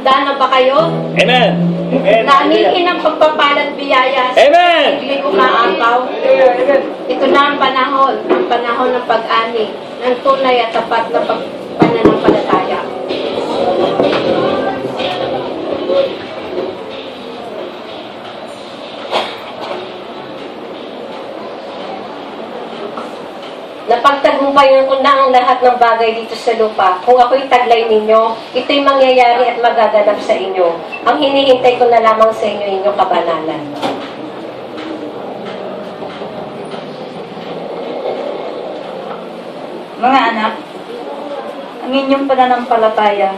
Handa na ba kayo? Amen. Nanihin ang pagpapalat biyaya. Amen. Hindi ko maapaw. Ito na ang panahon ng pag-ani, ng tunay at tapat na pananampalataya. Napagtagumpayan ko na ang lahat ng bagay dito sa lupa. Kung ako'y taglay ninyo, ito'y mangyayari at magaganap sa inyo. Ang hinihintay ko na lamang sa inyo, inyong kabanalan. Mga anak, ang inyong pananampalataya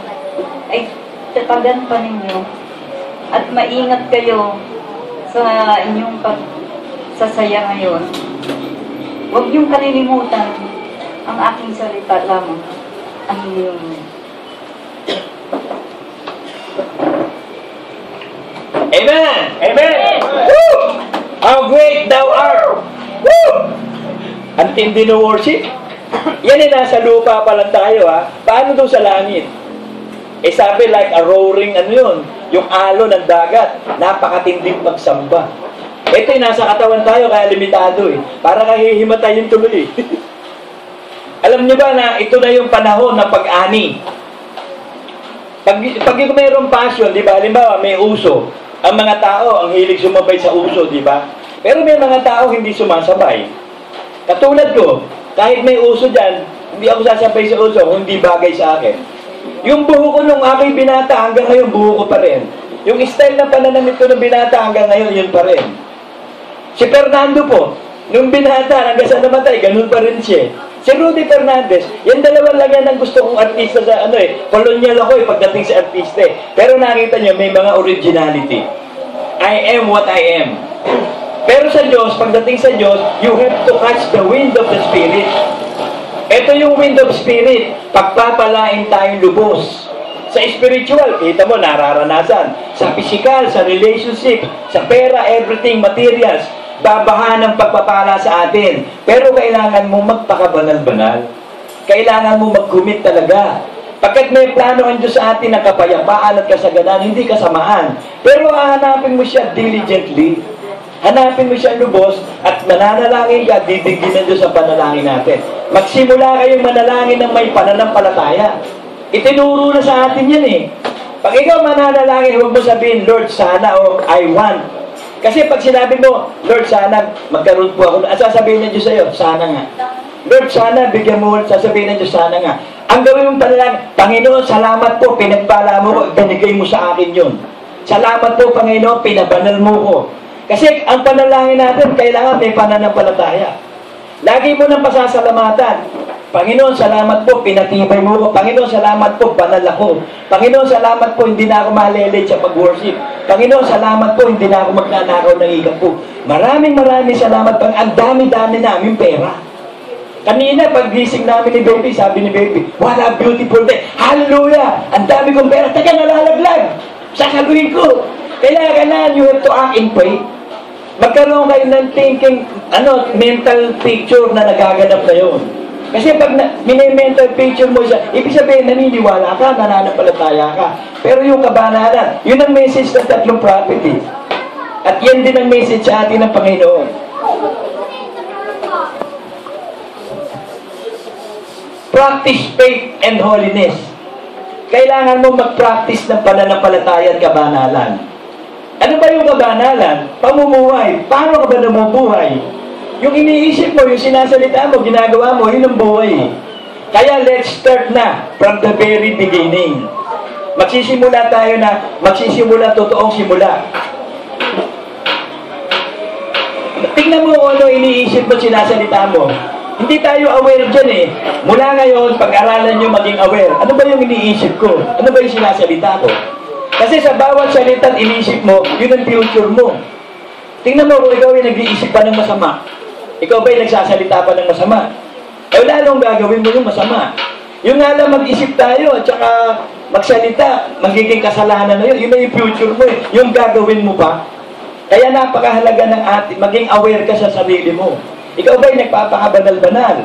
ay tatagan pa ninyo at maingat kayo sa inyong pagsasaya ngayon. Huwag niyong kalilimutan ang aking salita lamang, ang inyong Amen. Amen. Woo! How great thou art. Woo! Ang tindi ng worship. Yan eh, nasa lupa pa lang tayo, ha? Paano doon sa langit? Eh sabi like a roaring, ano yun? Yung alo ng dagat. Napakatinding pagsamba. Ito yung nasa katawan tayo, kaya limitado eh. Para kahihimatayin tuloy eh. Alam niyo ba na ito na yung panahon ng pag-ani? Pag mayroong passion, di ba? Halimbawa, may uso. Ang mga tao, ang hilig sumabay sa uso, di ba? Pero may mga tao hindi sumasabay. Katulad ko, kahit may uso dyan, hindi ako sasabay sa uso kung hindi bagay sa akin. Yung buho ko nung aking binata, hanggang ngayon buho ko pa rin. Yung style na pananamit ko ng binata, hanggang ngayon yun pa rin. Si Fernando po, nung binata, hanggang sa namatay, ganun pa rin siya. Si Rudy Fernandez, yan dalawang lang yan ang gusto kong artista sa kolonyal ako pagdating sa artista Pero nakita nyo, may mga originality. I am what I am. Pero sa Diyos, pagdating sa Diyos, you have to catch the wind of the Spirit. Ito yung wind of Spirit, pagpapalain tayong lubos. Sa spiritual, kita mo, nararanasan. Sa physical, sa relationship, sa pera, everything, materials, babahan ng pagpapala sa atin. Pero kailangan mo magpakabanal-banal. Kailangan mo mag-commit talaga. Pagkat may plano ang Diyos sa atin ng kapayapaan at kasaganan, hindi kasamaan. Pero hahanapin mo siya diligently. Hanapin mo siya lubos at mananalangin ka, dibigin ng Diyos ang panalangin natin. Magsimula kayong manalangin ng may pananampalataya. Itinuro na sa atin yan eh. Pag ikaw mananalangin, huwag mo sabihin, Lord, sana o I want. Kasi pag sinabi mo, Lord, sana magkaroon po ako, sasabihin ng Diyos sa'yo, sana nga. Lord, sana bigyan mo, sasabihin ng Diyos, sana nga. Ang gawin mong panalangin, Panginoon, salamat po, pinagpala mo ko, binigay mo sa akin yun. Salamat po, Panginoon, pinabanal mo ko. Kasi ang panalangin natin, kailangan may pananampalataya. Lagi mo nang pasasalamatan. Panginoon, salamat po, pinatibay mo ko. Panginoon, salamat po, banal ako. Panginoon, salamat po, hindi na ako malelate sa pag-worship. Panginoon, salamat po, hindi na ako magnanakaw ng ikap po. Maraming salamat po. Ang dami-dami namin pera. Kanina, pag-gising namin ni Baby, sabi ni Baby, what a beautiful day. Hallelujah! Ang dami kong pera. Taka, nalalaglag. Sasaluhin ko. Kaya kailangan you have to act in faith. Magkaroon kayo ng thinking, mental picture na nagaganap na yun. Kasi pag mini-mental picture mo siya, ibig sabihin, naniniwala ka, nananampalataya ka. Pero yung kabanalan, yun ang message ng tatlong prophet. At yan din ang message sa atin ng Panginoon. Practice faith and holiness. Kailangan mo mag-practice ng pananampalataya at kabanalan. Ano ba yung kabanalan? Pamumuhay. Paano ka ba namumuhay? Yung iniisip mo, yung sinasalita mo, ginagawa mo, yun ang buhay. Kaya let's start na from the very beginning. Magsisimula tayo totoong simula. Tingnan mo kung ano iniisip mo, sinasalita mo. Hindi tayo aware dyan eh. Mula ngayon, pag-aralan nyo maging aware. Ano ba yung iniisip ko? Ano ba yung sinasalita ko? Kasi sa bawat salita at iniisip mo, yun ang future mo. Tingnan mo kung ikaw ay nag-iisip pa ng masama. Ikaw ba ay nagsasalita pa ng masama? Eh lalong gagawin mo yung masama. Yung nga lang mag-isip tayo at saka magsalita, magiging kasalanan na yun. Yun na yung future mo eh. Yung gagawin mo pa. Kaya napakahalaga ng atin, maging aware ka sa sarili mo. Ikaw ba'y nagpapakabanal-banal?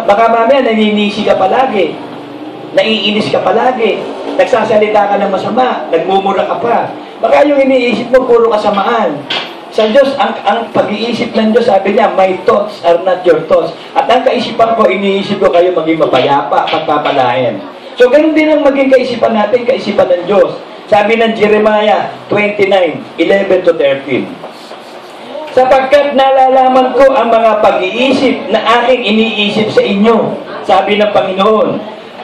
Baka mamaya naninisi ka palagi, naiinis ka palagi, nagsasalita ka ng masama, nagmumura ka pa. Baka yung iniisip mo, puro kasamaan. Sa Diyos, ang pag-iisip ng Diyos, sabi niya, my thoughts are not your thoughts. At ang kaisipan ko, iniisip ko kayo maging mapayapa, pagpapalain. So, ganun din ang maging kaisipan natin, kaisipan ng Diyos. Sabi ng Jeremiah 29:11-13. Sapagkat nalalaman ko ang mga pag-iisip na aking iniisip sa inyo, sabi ng Panginoon,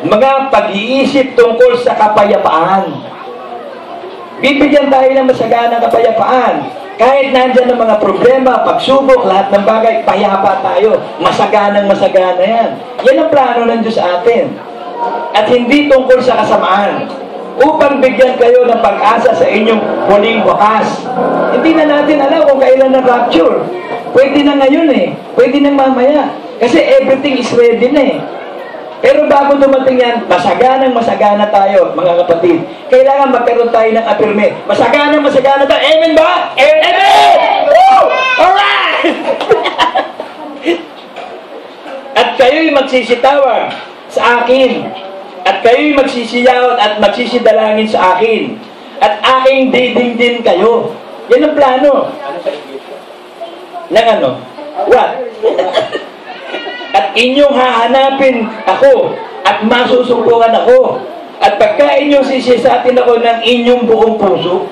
mga pag-iisip tungkol sa kapayapaan. Bibigyan tayo ng masaganang kapayapaan. Kahit nandyan ang mga problema, pagsubok, lahat ng bagay, payapa tayo. Masaganang masagana yan. Yan ang plano ng Diyos sa atin. At hindi tungkol sa kasamaan. Upang bigyan kayo ng pag-asa sa inyong huling wakas. Hindi na natin alam kung kailan ang rapture. Pwede na ngayon eh. Pwede na mamaya. Kasi everything is ready na eh. Pero bago dumating yan, masaganang masagana tayo, mga kapatid. Kailangan magkaroon tayo ng affirmation. Masaganang masagana tayo. Amen ba? Amen! Woo! Alright! At kayo'y magsisitawag sa akin. At kayo'y magsisiyawat at magsisidalangin sa akin. At aking didingdin kayo. Yan ang plano. Ng ano? What? At inyong hahanapin ako at masusumpungan ako. At pagka inyong sisisatin ako ng inyong buong puso.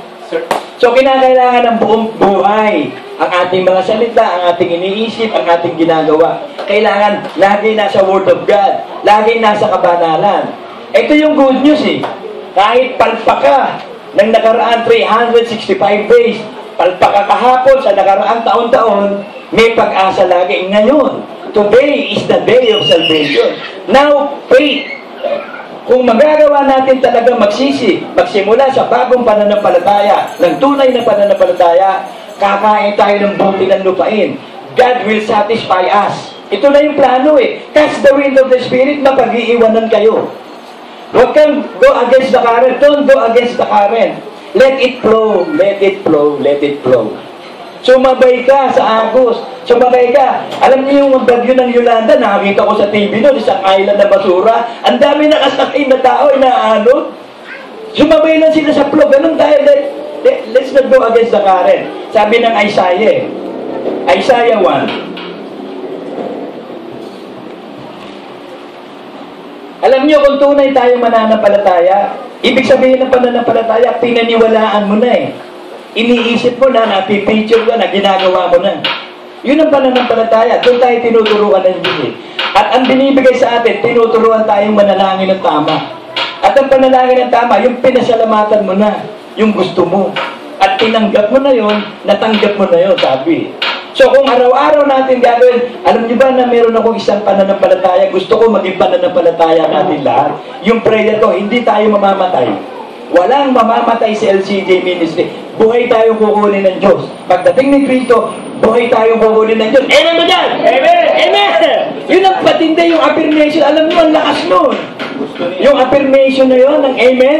So, kinakailangan ng buong buhay. Ang ating mga salita, ang ating iniisip, ang ating ginagawa. Kailangan lagi nasa Word of God. Lagi nasa kabanalan. Ito yung good news eh. Kahit palpak ka ng nakaraan 365 days, palpak ka kahapon sa nakaraang taon-taon, may pag-asa lagi ngayon. Today is the day of salvation. Now, faith. Kung magagawa natin talaga magsimula sa bagong pananampalataya, ng tunay na pananampalataya, kakain tayo ng buti ng lupain. God will satisfy us. Ito na yung plano eh. Catch the wind of the Spirit, mapag-iiwanan kayo. Huwag kang go against the current. Don't go against the current. Let it flow, let it flow, let it flow. Sumabay ka sa Agos. Sumabay ka. Alam niyo yung bagyo ng Yolanda, nakakita ko sa TV doon, isang island na basura. Ang dami nakasakay na tao, inaano. Sumabay lang sila sa flow. Ganun tayo. Let's not go against the current. Sabi ng Isaiah. Isaiah 1. Alam niyo kung tunay tayo mananampalataya, ibig sabihin ng pananampalataya, pinaniwalaan mo na eh. Iniisip mo na, napipicture ka na, ginagawa mo na. Yun ang pananampalataya. Doon tayo tinuturuan ng Diyos eh. At ang binibigay sa atin, tinuturuan tayong manalangin ng tama. At ang panalangin ng tama, yung pinasalamatan mo na, yung gusto mo. At tinanggap mo na yun, natanggap mo na yun, sabi. So kung araw-araw natin gagawin, alam niyo ba na meron akong isang pananampalataya, gusto ko maging pananampalataya natin lahat. Yung prayer ko, hindi tayo mamamatay. Walang mamamatay sa LCJ Ministry. Buhay tayong kukunin ng Diyos. Pagdating ni Cristo, buhay tayong kukunin ng Diyos. Amen ba dyan? Amen! Amen! Yun ang patindi, yung affirmation. Alam nyo, ang lakas nun. Yung affirmation na yun, ng Amen.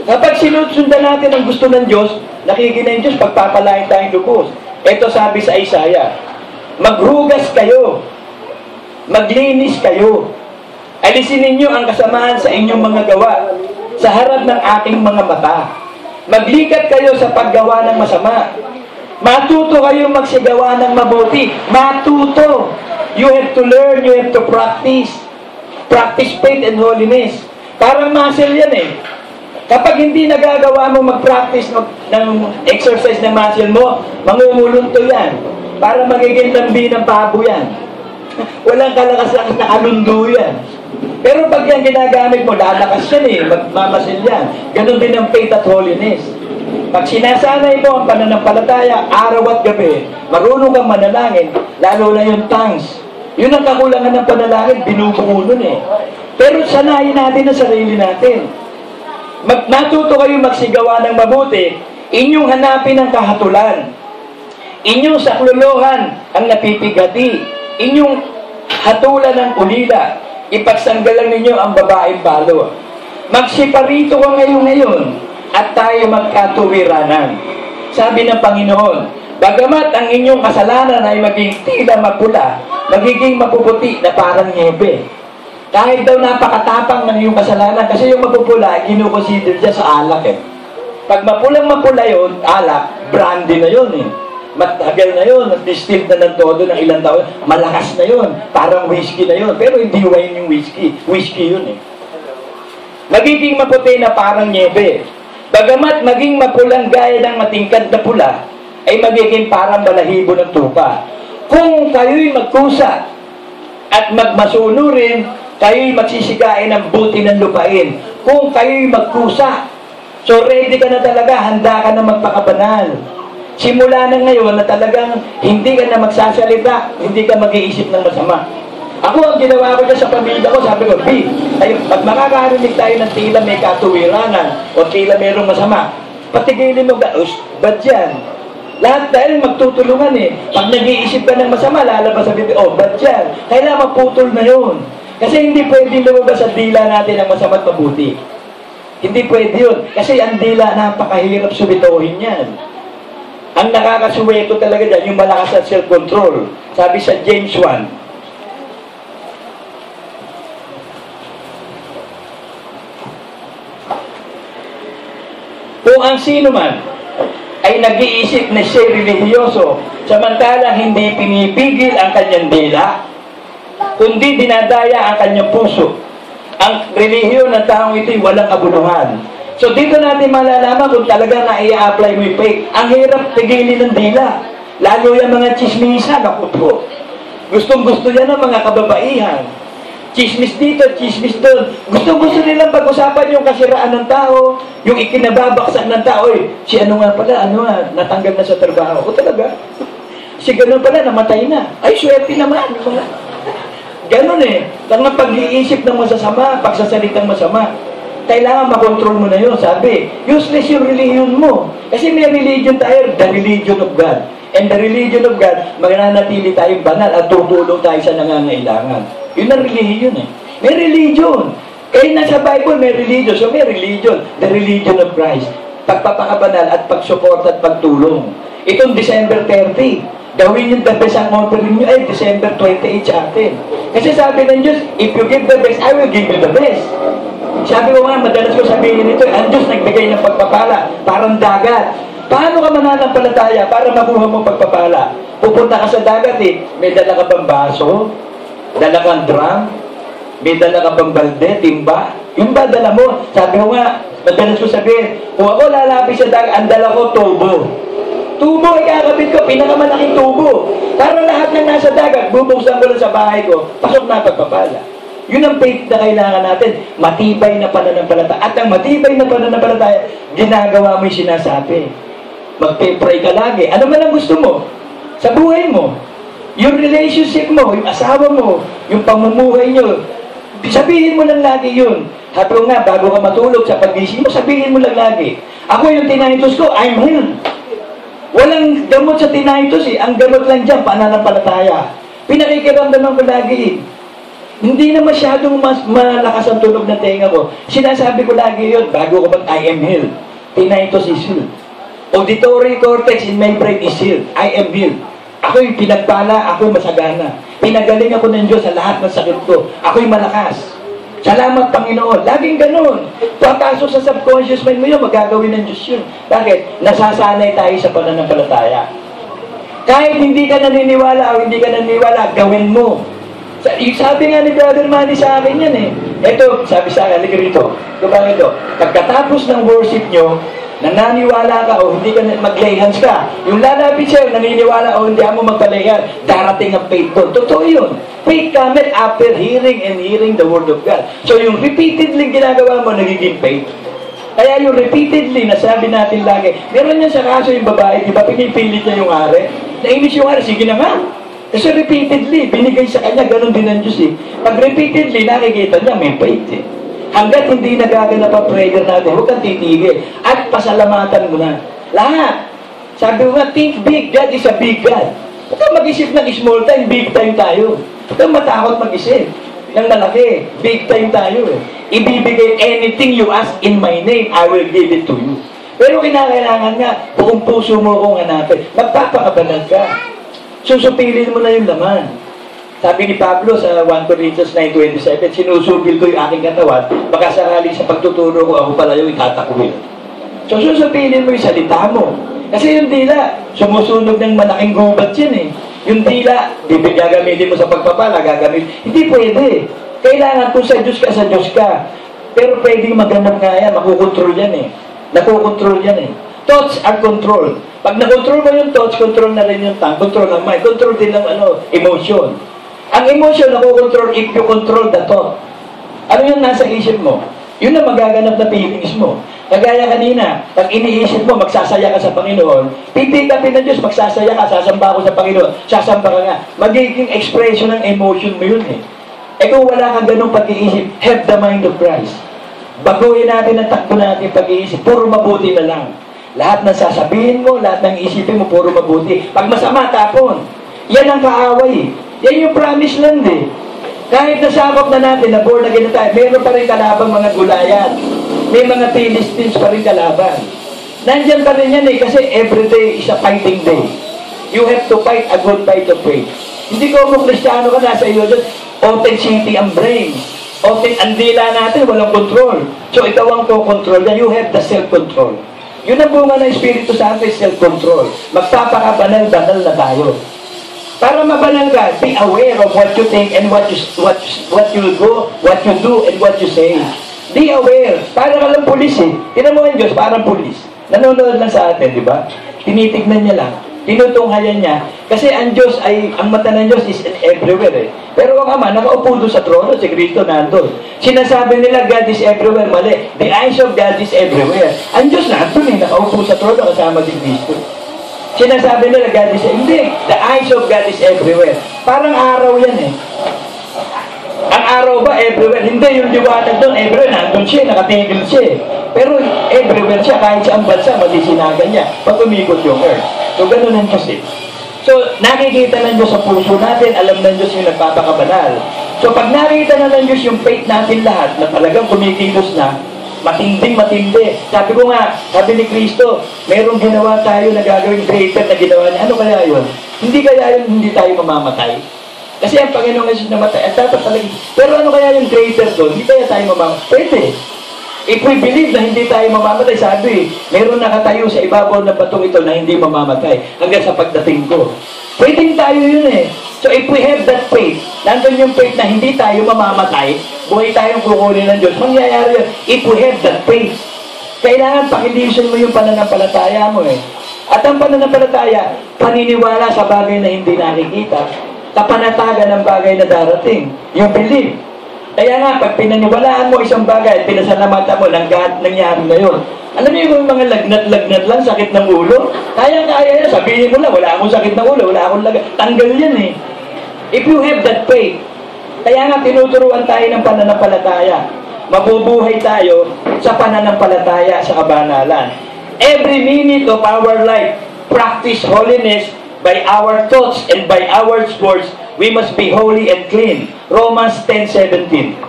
Kapag sinusundan natin ang gusto ng Diyos, nakikita ng Diyos, pagpapalain tayong lubos. Ito sabi sa Isaiah, maghugas kayo, maglinis kayo, alisin ninyo ang kasamaan sa inyong mga gawa, sa harap ng aking mga mata. Maglikat kayo sa paggawa ng masama. Matuto kayo magsigawa ng mabuti. Matuto. You have to learn, you have to practice. Practice faith and holiness. Parang muscle yan eh. Kapag hindi nagagawa mo mag-practice ng exercise ng muscle mo, mangungulunto yan. Para magiging lambi ng pabo yan. Walang kalakas-lakas na kalundo yan. Pero pag yan ginagamit mo, lalakas yan eh, magmamasil yan. Ganon din ang faith at holiness. Pag sinasanay mo ang pananampalataya, araw at gabi, marunong kang manalangin, lalo na yung tongues. Yun ang kakulangan ng panalangin, binubuo nun eh. Pero sanayin natin ang sarili natin. Natuto kayo magsigawa ng mabuti, inyong hanapin ang kahatulan. Inyong saklolohan ang napipigati. Inyong hatulan ng ulila. Ipagsanggalan ninyo ang babaeng balo. Magsiparito ka ngayon at tayo magkatuwiranan. Sabi ng Panginoon, bagamat ang inyong kasalanan ay maging tila mapula, magiging mapuputi na parang niebe. Kahit daw napakatapang ng iyong kasalanan, kasi yung mapupula, kinukonsider dyan sa alak eh. Pag mapulang-mapula yun, alak, brandy na yun eh. Matagal na yun, distilled na ng todo ng ilang taon, malakas na yun, parang whiskey na yun. Pero hindi wine yung whiskey yun eh. Magiging maputi na parang niebe. Bagamat maging mapulang gaya ng matingkad na pula, ay magiging parang balahibo ng tupa. Kung kayo'y magkusa at magmasuno rin, kayo'y magsisigain ng buti ng lupain. Kung kayo'y magkusa, so ready ka na talaga, handa ka na magpakabanal. Simula na ngayon na talagang hindi ka na magsasalita, hindi ka mag-iisip ng masama. Ako, ang ginawa ko dyan sa pamilya ko, sabi ko, B, pag makakarinig tayo ng tila may katuwiranan o tila mayroong masama, patigilin mo, ba't yan? Lahat dahil magtutulungan eh. Pag nag-iisip ka ng masama, lalabas sa bibig, ba't yan? Kailangan maputol na yun. Kasi hindi pwede lumabas sa dila natin ang masama at mabuti. Hindi pwede yun. Kasi ang dila, napakahirap subitohin yan. Ang nakakasuweto talaga dyan, yung malakas at self-control. Sabi sa James 1, kung ang sino man ay nag-iisip na siya relihiyoso, samantalang hindi pinipigil ang kanyang dila, kundi dinadaya ang kanyang puso. Ang relihiyon ng taong ito'y walang kabuluhan. So dito natin malalaman kung talaga na i-apply mo yung faith. Ang hirap tigilin ng dila. Lalo yung mga chismisan, ako po. Gustong-gusto yan ng mga kababaihan. Chismis dito, chismis doon. Gusto nilang pag-usapan yung kasiraan ng tao, yung ikinababaksak ng tao. Si ano nga pala, natanggal na sa trabaho. O talaga? Si ganun pala, namatay na. Ay, swerte naman. Ganun eh. Lang ang pag-iisip ng masasama, pagsasalitang masama. Kailangan makontrol mo na yun. Sabi, useless yung religion mo. Kasi may religion tayo, the religion of God. And the religion of God, mananatili tayong banal at tutulong tayo sa nangangailangan. Yun ang religion eh. May religion. Eh, nasa Bible may religion. So may religion. The religion of Christ. Pagpapakabanal at pagsupport at pagtulong. Itong December 30, gawin yung the best ang offering nyo ay December 28 sa atin. Kasi sabi ng Diyos, if you give the best, I will give you the best. Sabi ko nga, madalas ko sabihin ito, ang Diyos nagbigay ng pagpapala, parang dagat. Paano ka mananampalataya para makuha mo pagpapala? Pupunta ka sa dagat eh, may dala ka bang baso? Dala kang drum? May dala ka bang balde, timba? Yung ba dala mo? Sabi ko nga, madalas ko sabihin, kung ako lalapit sa dagat, ang dala ko tubo. Tubo, ikakabit ko, pinakamalaking tubo. Para lahat ng nasa dagat, bubuksan ko lang sa bahay ko, pasok na pagpapala. Yun ang faith na kailangan natin, matibay na pananampalataya. At ang matibay na pananampalataya, ginagawa mo yung sinasabi. Magpe-pray ka lagi. Ano man ang gusto mo? Sa buhay mo. Yung relationship mo, yung asawa mo, yung pamumuhay nyo. Sabihin mo lang lagi yun. Sabi ko nga, bago ka matulog sa pag-gising mo, sabihin mo lang lagi. Ako yung tinnitus ko, I'm healed. Walang gamot sa tinnitus eh. Ang gamot lang dyan, pananampalataya. Pinakikiramdaman ko lagi. Hindi na masyadong mas malakas ang tunog ng tenga ko. Sinasabi ko lagi yun, bago ko I am healed. Tinnitus is healed. Auditory cortex in my brain is healed. I am healed. Ako'y pinagpala, ako'y masagana. Pinagaling ako ng Diyos sa lahat ng sakit ko. Ako'y malakas. Salamat, Panginoon. Laging ganun. Papasok sa subconscious mind mo yun, magagawin ng Diyos yun. Bakit? Nasasanay tayo sa pananampalataya. Kahit hindi ka naniniwala o hindi ka naniniwala, gawin mo. Sabi nga ni Brother Manny sa akin yan eh. Ito, sabi sa akin, halika rito. Ito, pagkatapos ng worship nyo, nananiwala ka o hindi ka mag-lay hands ka. Yung lalapit siya, naniniwala o hindi mo magpa-lay hands, darating ang faith doon. Totoo yun. Faith cometh after hearing and hearing the word of God. So yung repeatedly ginagawa mo, nagiging faith. Kaya yung repeatedly, nasabi natin lagi, meron niya sa kaso yung babae, di ba pinipilit niya yung ari? Nainis yung ari, sige na nga. Kasi repeatedly, binigay sa kanya, ganun din ang Diyos eh. Pag repeatedly, nakikita niya, may faith eh. Hanggat hindi nagaganap ang prayer natin, huwag kang titigil. At pasalamatan mo na. Lahat. Sabi ko nga, think big. God is a big God. Huwag kang mag-isip ng small time, big time tayo. Huwag kang matakot mag-isip ng malaki. Big time tayo. Ibibigay anything you ask in my name, I will give it to you. Pero kinakailangan nga, buong puso mo kong hanapin. Magpapakabanal ka. Susupilin mo na yung laman. Sabi ni Pablo sa 1 Corinthians 9:27, sinusubil ko yung aking katawan, baka sakali sa pagtuturo ko ako pala yung itatakuhin. So susubilin mo yung salita mo. Kasi yung dila, sumusunog ng malaking gubat yan eh. Yung dila, gagamitin mo sa pagpapala, hindi pwede. Kailangan kung sa Diyos ka. Pero pwedeng maganap nga yan, makukontrol yan eh. Nakukontrol yan eh. Thoughts are control. Pag nakontrol mo yung thoughts, control na rin yung tongue, control ang mind, control din ang emotion. Ang emotion nakukontrol if you control the thought. Ano yung nasa isip mo? Yun ang magaganap na feelings mo. Kagaya kanina, pag iniisip mo, magsasaya ka sa Panginoon, pipikapin ng Diyos, magsasaya ka, sasamba ako sa Panginoon, sasamba ka nga. Magiging expression ng emotion mo yun eh. Eh kung wala kang ganung pag-iisip, have the mind of Christ. Baguhin natin ang takbo natin pag-iisip, puro mabuti na lang. Lahat ng sasabihin mo, lahat ng isipin mo, puro mabuti. Pag masama, tapon. Yan ang kaaway. Yan yung promise land eh. Kahit nasakop na natin, na born again na tayo, meron pa rin kalabang mga gulayan. May mga Philistines pa rin kalaban. Nandyan pa rin yan eh, kasi everyday is a fighting day. You have to fight a good fight of faith. Hindi ko kung Kristiyano ka, nasa iyo dyan, authenticity ang brain. Ang dila natin, walang control. So ikaw ang co-control na, you have the self-control. Yun ang bunga ng Espiritu Santo, self-control. Magpapakabanal-banal na tayo. Para mabanal ka, be aware of what you think and what you do, and what you say. Be aware. Para ka lang pulis eh. Tinan mo ang Diyos, parang pulis. Nanonood lang sa atin, di ba? Tinitignan niya lang. Tinutunghayan niya. Kasi ang Diyos ay, ang mata ng Diyos is everywhere eh. Pero ang Ama, nakaupo doon sa trono, si Kristo nandun. Sinasabi nila, God is everywhere. Mali. The eyes of God is everywhere. Ang Diyos nandun eh, nakaupo sa trono kasama si Kristo. Sinasabi nila, God is, hindi. The eyes of God is everywhere. Parang araw yan eh. Ang araw ba everywhere? Hindi, yung liwanag doon, everywhere. Nandun siya, nakatigil siya eh. Pero everywhere siya, kahit saan bansa, masisinagan niya. Pag umikot yung earth. So, ganun ang Diyos eh. So, nakikita ng Diyos sa puso natin, alam ng Diyos yung nagpapakabanal. So, pag nakita na ng Diyos yung faith natin lahat, na talagang kumikilos na, matindi. Sabi ko nga, sabi ni Kristo, merong ginawa tayo na gagawin greater na ginawa niya. Ano kaya yun? Hindi kaya yun hindi tayo mamamatay? Kasi ang Panginoong Jesus namatay, at dapat talaga, pero ano kaya yung greater doon? Hindi kaya tayo mamamatay? Pwede. If we believe na hindi tayo mamamatay, sabi, meron nakatayo sa ibabaw ng batong ito na hindi mamamatay hanggang sa pagdating ko. Pwedeng tayo yun eh. So if we have that faith, nandun yung faith na hindi tayo mamamatay, buhay tayong kukunin ng Diyos, mangyayari yun. If we have that faith, kailangan pakilisin mo yung pananampalataya mo eh. At ang pananampalataya, paniniwala sa bagay na hindi nakikita, kapanatagan ng bagay na darating. You believe. Kaya nga, pag pinaniwalaan mo isang bagay at pinasalamatan mo, nangyari na yun. Alam niyo yung mga lagnat-lagnat lang, sakit ng ulo? Kaya-kaya yan. Sabihin mo lang, wala akong sakit ng ulo, wala akong lagnat. Tanggal yan eh. If you have that faith, kaya nga tinuturuan tayo ng pananampalataya. Mabubuhay tayo sa pananampalataya sa kabanalan. Every minute of our life, practice holiness by our thoughts and by our words. We must be holy and clean. Romans 10:17.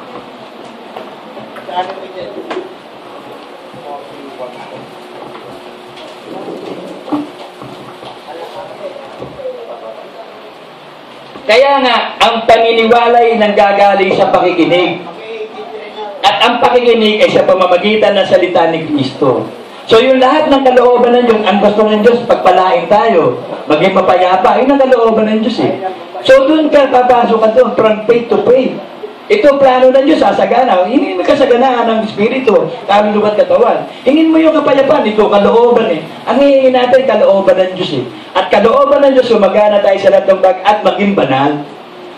Kaya nga, ang paniniwala ay nanggagaling sa pakikinig. At ang pakikinig ay sa pamamagitan ng salita ni Kristo. So yung lahat ng kalooban ng Diyos, ang gusto ng Diyos, pagpalain tayo, maging mapayapa, yun ang kalooban ng Diyos eh. So doon ka, papasok ka doon, from faith to faith. Ito plano ng Diyos, sasagana. Hingin mo kasaganaan ng Espiritu, kaluluwa at katawan. Hingin mo yung kapayapaan, ito kalooban eh. Ang hingin natin, kalooban ng Diyos eh. At kalooban ng Diyos, sumagana tayo sa lahat ng bagay at maging banal.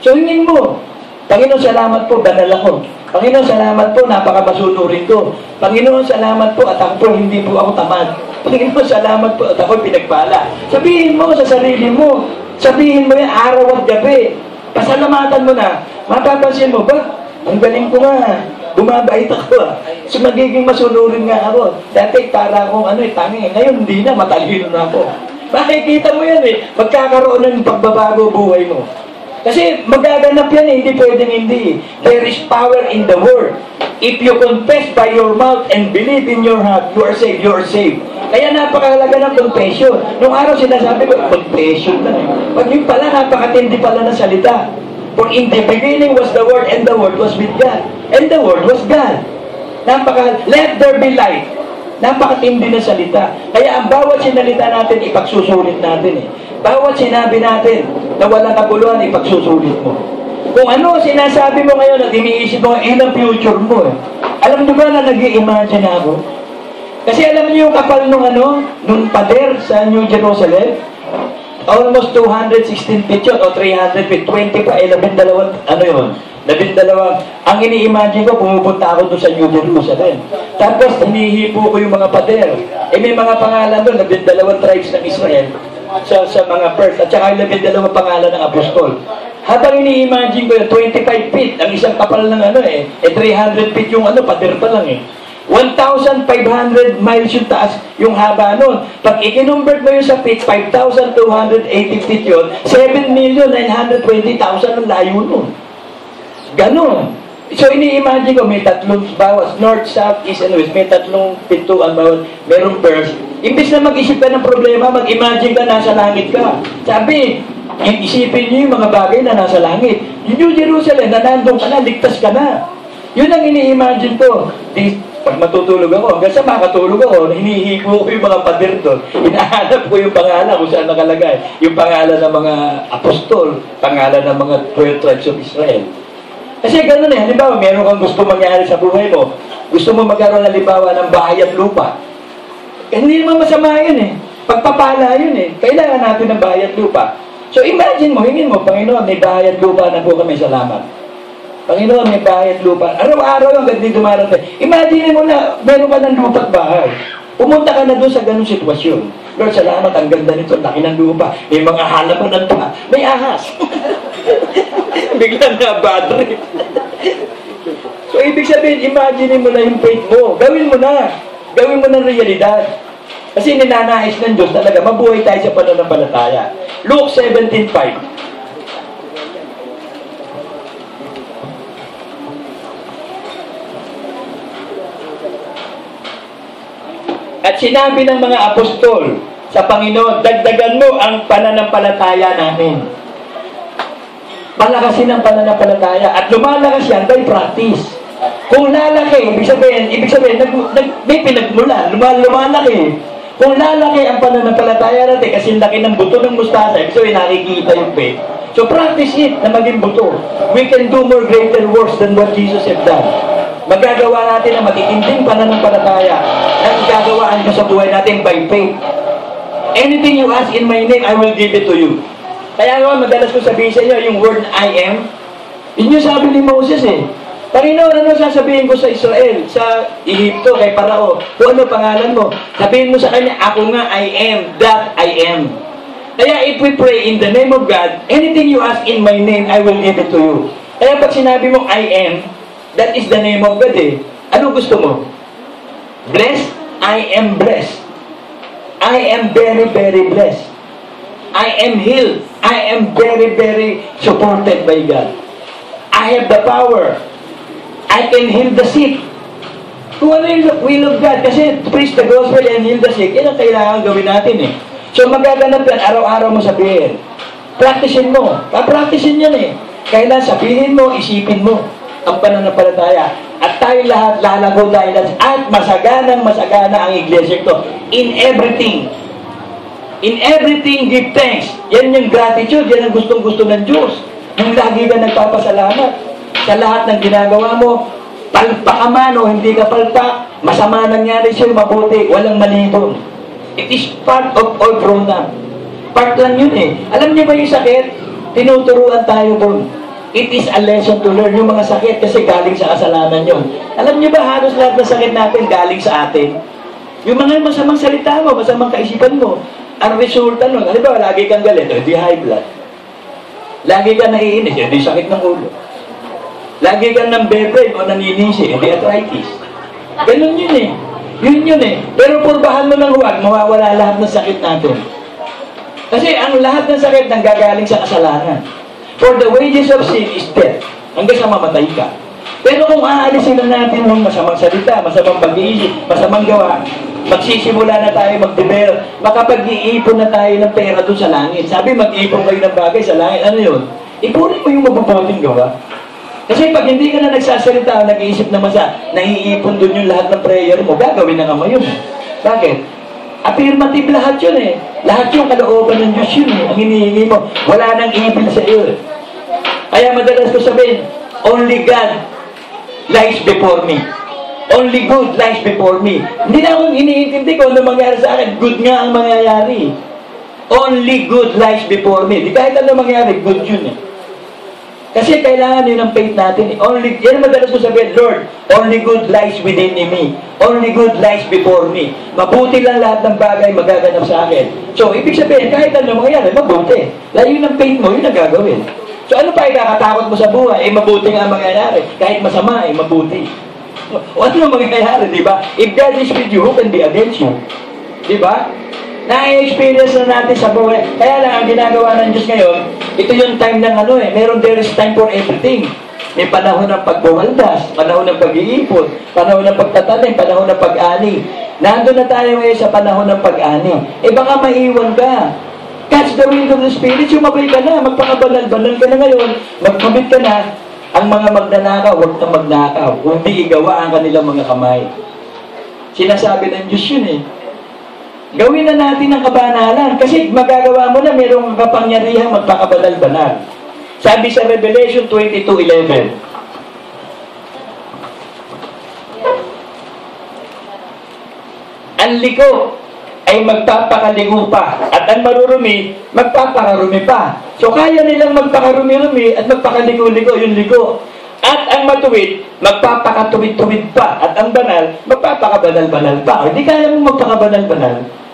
So hingin mo, Panginoon, salamat po, banal ako. Panginoon, salamat po, napakabasunurin ko. Panginoon, salamat po, at ako po, hindi po ako tamad. Panginoon, salamat po, at ako pinagpala. Sabihin mo sa sarili mo, sabihin mo yan araw at gabi. Pasalamatan mo na, mapapansin mo ba? Ang galing ko nga, bumabait ako ah. So magiging masunurin nga ako. Dati para akong tangi. Ngayon hindi na, matalino na ako. Makikita mo yan eh, magkakaroon ng pagbabago buhay mo. Kasi magaganap yan eh, hindi pwedeng hindi. There is power in the word. If you confess by your mouth and believe in your heart, you are saved, you are saved. Kaya napakahalaga ng confession. Nung araw sinasabi ko, confession na eh. Pag yun pala, napakatindi pala ng salita. For in the beginning was the Word, and the Word was with God. And the Word was God. Let there be light. Napakatindi na salita. Kaya ang bawat sinalita natin, ipagsusulit natin eh. Bawat sinabi natin na walang kabuluhan, ipagsusulit mo. Kung ano sinasabi mo ngayon at iniisip mo, ang future mo eh. Alam niyo ba na nag-i-imagine ako? Kasi alam niyo yung kapal nung pader sa New Jerusalem? Almost 216 feet yun, o 300 feet, 20 pa, 12, yun? 12, ang ini-imagine ko, pumupunta ako doon sa New Jerusalem. Tapos, hinihipo ko yung mga pader. May mga pangalan doon, 12 tribes ng Israel, sa mga Perth, at saka 12 pangalan ng apostol. Habang ini-imagine ko yung 25 feet, ang isang kapal ng 300 feet yung pader pa lang 1,500 miles yung taas, yung haba nun. Pag ikinumbert mo yun sa feet, 5,280 feet yun, 7,920,000 ang layo nun. Ganon. So, ini-imagine ko, may tatlong bawas, north, south, east, and west, may tatlong pintuan bawat, merong verse. Imbis na mag-isip ka ng problema, mag-imagine ka, nasa langit ka. Sabi, isipin niyo yung mga bagay na nasa langit. Yung New Jerusalem, na nandun ka na, ligtas ka na. Yun ang ini-imagine ko. Pag matutulog ako, hanggang sa makatulog ako, hinihigo ko yung mga pader doon. Hinahanap ko yung pangalan kung saan nakalagay. Yung pangalan ng mga apostol, pangalan ng mga 12 tribes of Israel. Kasi gano'n halimbawa, meron kang gusto mangyari sa buhay mo. Gusto mo magkaroon halimbawa ng bahay at lupa. Hindi naman masama yun Pagpapala yun Kailangan natin ng bahay at lupa. So imagine mo, hingin mo, Panginoon, may bahay at lupa na po kami, salamat. Panginoon, may bahay at lupa. Araw-araw yung ganda dumarating. Imagine mo na meron ka ng lupa at bahay. Pumunta ka na doon sa ganung sitwasyon. Lord, salamat, ang ganda nito, laki ng lupa. May mga halaman pa. May ahas. Bigla na bad trip. So, ibig sabihin, imagine mo na yung faith mo. Gawin mo na. Gawin mo ng realidad. Kasi ninanais ng Diyos talaga, mabuhay tayo sa pananampalataya. Luke 17:5. At sinabi ng mga apostol sa Panginoon, dagdagan mo ang pananampalataya namin. Palakasin ang pananampalataya. At lumalakas yan by practice. Kung lalaki, ibig sabihin, may pinagmulan, lumalaki. Kung lalaki ang pananampalataya natin, kasi laki ng buto ng mustasa, ibig sabihin, nakikita yung faith. So practice it na maging buto. We can do more greater works than what Jesus have done. Magagawa natin ang matitinding pananampalataya na gagawaan ko sa buhay natin by faith. Anything you ask in my name, I will give it to you. Kaya nga, madalas ko sabihin sa inyo, yung word I am, yun yung sabi ni Moses Panginoon, ano sasabihin ko sa Israel, sa Egypto, kay Parao, kung ano pangalan mo? Sabihin mo sa kanya, ako nga I am, that I am. Kaya if we pray in the name of God, anything you ask in my name, I will give it to you. Kaya pag sinabi mo I am, that is the name of God Ano gusto mo? Blessed? I am blessed. I am very, very blessed. I am healed. I am very, very supported by God. I have the power. I can heal the sick. Kung ano yung will of God, kasi preach the gospel and heal the sick, yan ang kailangan gawin natin So magaganap yan, araw-araw mo sabihin. Practicein mo. Papracticein yan Kailan sabihin mo, isipin mo ang pananampalataya. At tayo lahat, lalago tayo at masagana ang iglesia ito. In everything. In everything, give thanks. Yan yung gratitude, yan ang gustong-gusto ng Diyos. Yung lagi ka nagpapasalamat sa lahat ng ginagawa mo. Palpak ka man o hindi ka palpak, masama nangyari sa'yo, mabuti, walang mali doon. It is part of all grown up. Part lang yun Alam niyo ba yung sakit? Tinuturuan tayo doon. It is a lesson to learn. Yung mga sakit kasi galing sa kasalanan yun. Alam niyo ba, halos lahat ng sakit natin galing sa atin? Yung mga masamang salita mo, masamang kaisipan mo, ang resulta nun, halimbawa, lagi kang galit, hindi high blood. Lagi kang naiinis, hindi sakit ng ulo. Lagi kang nambebe o naninisi, hindi arthritis. Ganun yun Yun Pero purbahan mo ng huwag, mawawala lahat ng sakit natin. Kasi ang lahat ng sakit nanggagaling sa kasalanan. For the wages of sin is death. Hanggang sa mamatay ka. Pero kung aalisin na natin ng masamang salita, masamang pag-iisip, masamang gawa, magsisimula na tayo mag-develop, makapag-iipon na tayo ng pera doon sa langit. Sabi, mag-iipon kayo ng bagay sa langit. Ano yun? Ipunin mo yung mabubuting gawa. Kasi pag hindi ka na nagsasalita, nag-iisip na naiipon dun yung lahat ng prayer mo, gagawin na naman yun. Bakit? Affirmative lahat yun eh. Lahat yung kalooban ng Diyos yun eh. Ang hinihingi mo, wala nang evil sa iyo eh. Kaya madalas ko sabihin, only God lies before me. Only good lies before me. Hindi na akong iniintindi ko ano mangyari sa akin. Good nga ang mangyayari. Only good lies before me. Di kahit ano mangyari, good yun eh. Kasi kailangan yun ang faith natin. Yan ang madalas ko sabihin, Lord, only good lies within me. Only good lies before me. Mabuti lang lahat ng bagay magaganap sa akin. So, ibig sabihin, kahit ano mangyari, mabuti. Dahil yun ang faith mo, yun ang gagawin. So, ano pa ikakatakot mo sa buhay? Mabuti nga ang mangyayari. Kahit masama, mabuti. O ano ang mangyayari, di ba? If God is with you, who can be against you? Di ba? Na-experience na natin sa buhay. Kaya lang, ang ginagawa ng Diyos ngayon, ito yung time ng there is time for everything. May panahon ng pagbuhaldas, panahon ng pag-iipon, panahon ng pagtatanim, panahon ng pag-ani. Nandun na tayo ngayon sa panahon ng pag-ani. Baka maiwan ka. Catch the wind of the Spirit, sumabay ka na, magpakabanal-banal ka na ngayon, mag-commit ka na. Ang mga magnanakaw, huwag na magnakaw, kundi igawa ang kanilang mga kamay. Sinasabi ng Diyos yun eh. Gawin na natin ang kabanalan. Kasi magagawa mo na mayroong kapangyarihan magpakabanal-banal. Sabi sa Revelation 22:11, ang liko ay magpapakaligo pa, at ang marurumi, magpapakarumi pa. So kaya nilang magpakarumi-rumi at magpakaligo-ligo yung liko. At ang matuwid, magpapakatuwid-tuwid pa. At ang banal, magpapakabanal-banal pa. O di kaya mo magpakabanal-banal.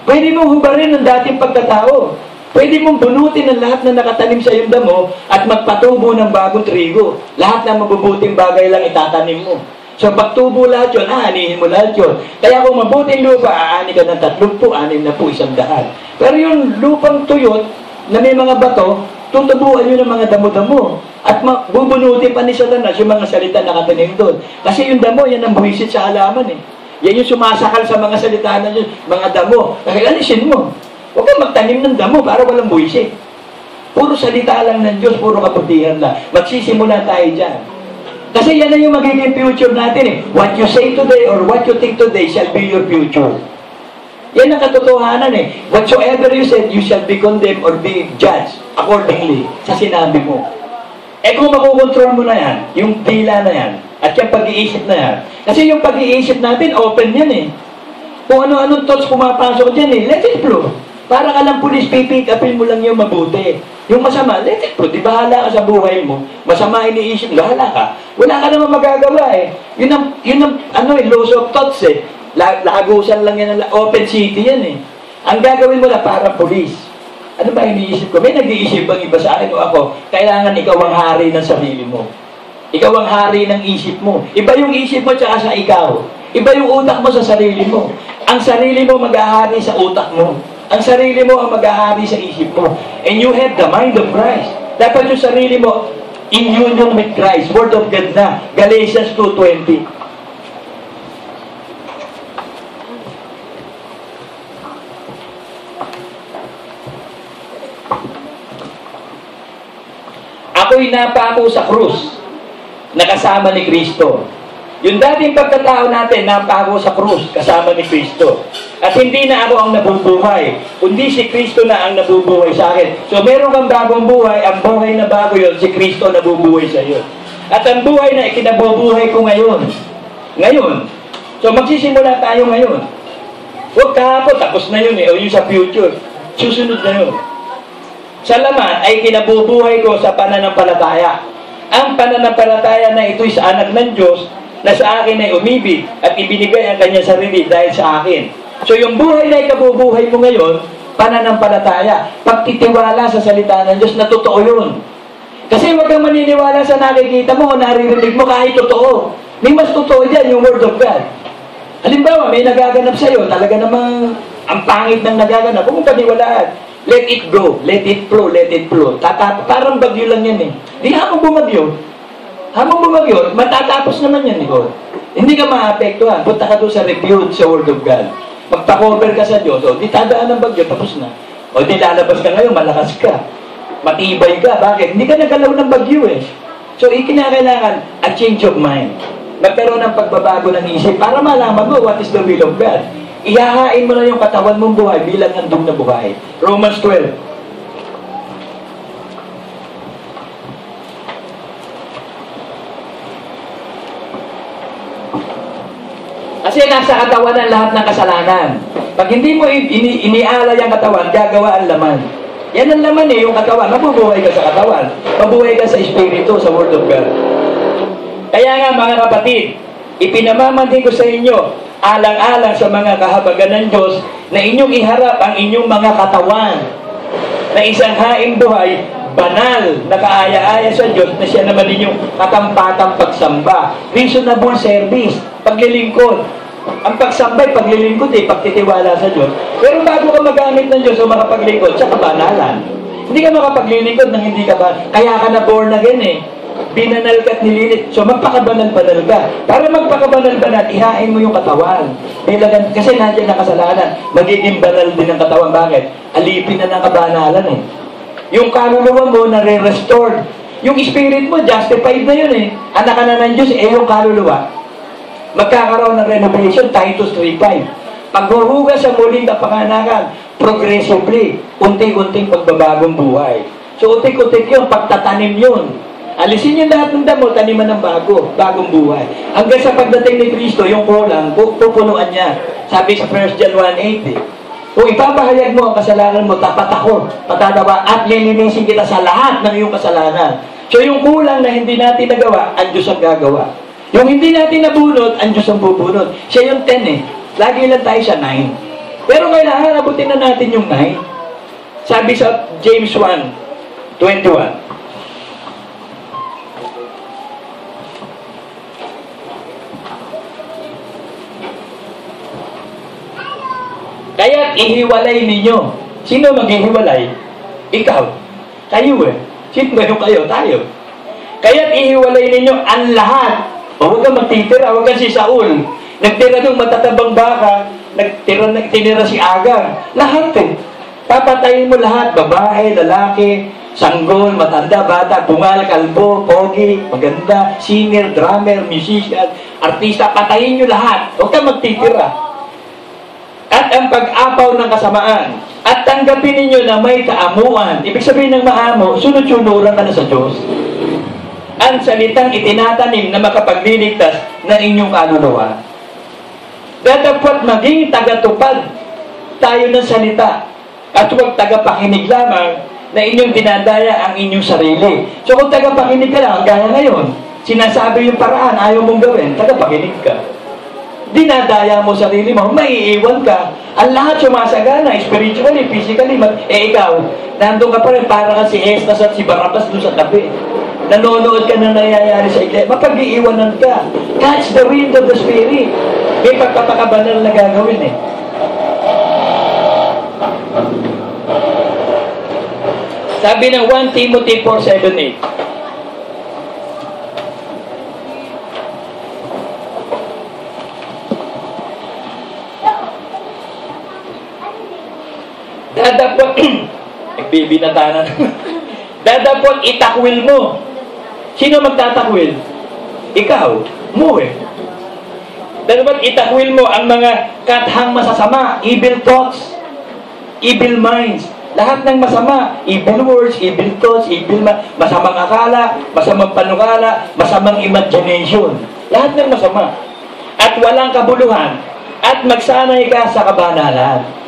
Pwede mong hubarin ang dating pagkatao. Pwede mong bunutin ang lahat na nakatanim sa iyong damo at magpatubo ng bagong trigo. Lahat ng mabubuting bagay lang itatanim mo. So pagtubo lahat yun, aanihin mo lahat yun. Kaya kung mabuting lupa, aani ka ng 30, 60, 100. Pero yung lupang tuyot na may mga bato, tutubuan yun ng mga damo-damo. At bubunutin pa ni Satanas yung mga salita na nakatanim doon. Kasi yung damo, yan ang buwisit sa halaman eh. Yan yung sumasakal sa mga salita na yun, mga damo. Kaya alisin mo. Huwag kang magtanim ng damo para walang buwisit. Puro salita lang ng Diyos, puro kaputihan lang. Magsisimula tayo dyan. Kasi yan na yung magiging future natin eh. What you say today or what you think today shall be your future. Yan ang katotohanan eh. Whatsoever you said, you shall be condemned or be judged accordingly sa sinabi mo. Kung makukontrol mo na yan, yung dila na yan, at yung pag-iisip na yan. Kasi yung pag-iisip natin, open yan eh. Kung ano-anong thoughts pumapasok dyan eh, let it flow. Para ka lang pulis, pipick upin mo lang yung mabuti. Yung masama, let it flow. Di bahala ka sa buhay mo. Masama iniisip, bahala ka. Wala ka naman magagawa eh. Yun ang loss of thoughts eh. Lakagusan lang yan, open city yan eh. Ang gagawin mo na parang pulis. Ano ba iniisip ko? May nag-iisip bang iba sa akin o ako? Kailangan ikaw ang hari ng sarili mo. Ikaw ang hari ng isip mo. Iba yung isip mo tsaka sa ikaw. Iba yung utak mo sa sarili mo. Ang sarili mo mag-ahari sa utak mo. Ang sarili mo ang mag-ahari sa isip mo. And you have the mind of Christ. Dapat yung sarili mo, in union with Christ. Word of God na. Galatians 2:20. Ako'y napako sa krus. Nakasama ni Kristo. Yung dating pagkatao natin, napako sa krus, kasama ni Kristo. At hindi na ako ang nabubuhay, kundi si Kristo na ang nabubuhay sa akin. So meron kang bagong buhay, ang buhay na bago yun, si Kristo nabubuhay sa iyo. At ang buhay na ikinabubuhay ko ngayon. Ngayon. So magsisimula tayo ngayon. Huwag kahapon, tapos na yun eh, o yung sa future. Susunod na yun. Sa laman ay kinabubuhay ko sa pananampalataya. Ang pananampalataya na ito'y sa anak ng Diyos na sa akin ay umibig at ibinigay ang kanyang sarili dahil sa akin. So yung buhay na ikabubuhay mo ngayon, pananampalataya. Pagtitiwala sa salita ng Diyos na totoo yun. Kasi huwag kang maniniwala sa nakikita mo o naririnig mo kahit totoo. May mas totoo dyan yung Word of God. Halimbawa, may nagaganap sa'yo, talaga namang ang pangit ng nagaganap, huwag mong paniwalaan. Let it go, let it flow, let it flow. Parang bagyo lang yan eh. Di hamang bumagyo. Hamang bumagyo, matatapos naman yan, ikaw. Hindi ka maapektuhan. Punta ka doon sa refuge sa Word of God. Magpa-cover ka sa Diyos. O, di tadaan ng bagyo, tapos na. O, di lalabas ka ngayon, malakas ka. Matibay ka. Bakit? Hindi ka nagalaw ng bagyo eh. So, ikinakailangan a change of mind. Magkaroon ng pagbabago ng isip para malaman mo what is the will of God. Ihahain mo na yung katawan mong buhay bilang handog na buhay. Romans 12. Kasi nasa katawan ang lahat ng kasalanan. Pag hindi mo inialay ang katawan, gagawa ang laman. Yan ang laman eh, yung katawan. Mabubuhay ka sa katawan. Mabuhay ka sa Espiritu, sa Word of God. Kaya nga mga kapatid, ipinamamandi ko sa inyo, alang-alang sa mga kahabagan ng Diyos, na inyong iharap ang inyong mga katawan na isang haing buhay, banal, na kaaya-aya sa Diyos, na siya naman inyong katampatang pagsamba. Reasonable service, paglilingkod. Ang pagsambay, paglilingkod pagtitiwala sa Diyos. Pero bago ka magamit ng Diyos o makapaglingkod, sa kabanalan. Hindi ka makapaglilingkod nang hindi ka ba. Kaya ka na born again eh. Binanal ka at nililit. So magpakabanal-banal ka. Para magpakabanal-banal, ihain mo yung katawan. Kasi nandiyan na kasalanan. Magiging banal din ang katawan. Bakit? Alipin na ng kabanalan eh. Yung kaluluwa mo nare-restored. Yung spirit mo, justified na yun eh. Anak ka na ng Diyos, yung kaluluwa. Magkakaroon ng renovation, Titus 3:5. Paghuhugas sa muling kapanganakan, progressively, unti-unting pagbabagong buhay. So, unti-unti yun, pagtatanim yun. Alisin yung lahat ng damo, taniman ng bagong buhay. Hanggang sa pagdating ni Kristo, yung kulang, pupunuan niya. Sabi sa 1 John 1:8, kung ipapahayag mo ang kasalanan mo, tapat ako, patatawa, at lilinisin kita sa lahat ng iyong kasalanan. So, yung kulang na hindi natin nagawa, ang Diyos ang gagawa. Yung hindi natin nabunot, ang Diyos ang bubunot. Siya yung 10 eh. Lagi lang tayo sa 9. Pero kailangan abutin na natin yung 9. Sabi sa James 1:21. Kaya't ihiwalay ninyo. Sino maghihiwalay? Ikaw. Kayo eh. Sino ba yung kayo? Tayo. Kaya't ihiwalay ninyo ang lahat. O huwag kang magtitira, huwag kang si Saul. Nagtira ng matatabang baka, tinira si Agar. Lahat eh. Papatayin mo lahat. Babae, lalaki, sanggol, matanda, bata, bungal, kalbo, pogi, maganda, singer, drummer, musician, artista. Patayin nyo lahat. Huwag kang magtitira. At ang pag-apaw ng kasamaan. At tanggapin ninyo na may kaamuan. Ibig sabihin ng maamo, sunod-sunuran ka na sa Diyos. Ang salitang itinatanim na makapagliligtas ng inyong kaluluwa. Datapwat maging tagatupad tayo ng salita at huwag tagapakinig lamang na inyong dinadaya ang inyong sarili. So kung tagapakinig ka lang, gaya ngayon, sinasabi yung paraan, ayaw mong gawin, tagapakinig ka. Dinadaya mo sarili mo, maiiwan ka. Ang lahat sumasagana, spiritually, physically, ikaw, nandun ka pa rin, para ka si Estas at si Barabas doon sa tabi. Nanonood ka na nangyayari sa iglesia, mapag-iiwanan ka. Catch the wind of the Spirit. May pagpapakabanal na gagawin eh. Sabi ng 1 Timothy 4:7-8. Dadapot, nagbibinatanan. Dadapot, itakwil mo. Sino magtatakwil? Ikaw. Mo eh. Dapat itakwil mo ang mga kathang masasama, evil thoughts, evil minds, lahat ng masama, evil words, evil thoughts, masamang akala, masamang panukala, masamang imagination. Lahat ng masama. At walang kabuluhan. At magsanay ka sa kabanalan.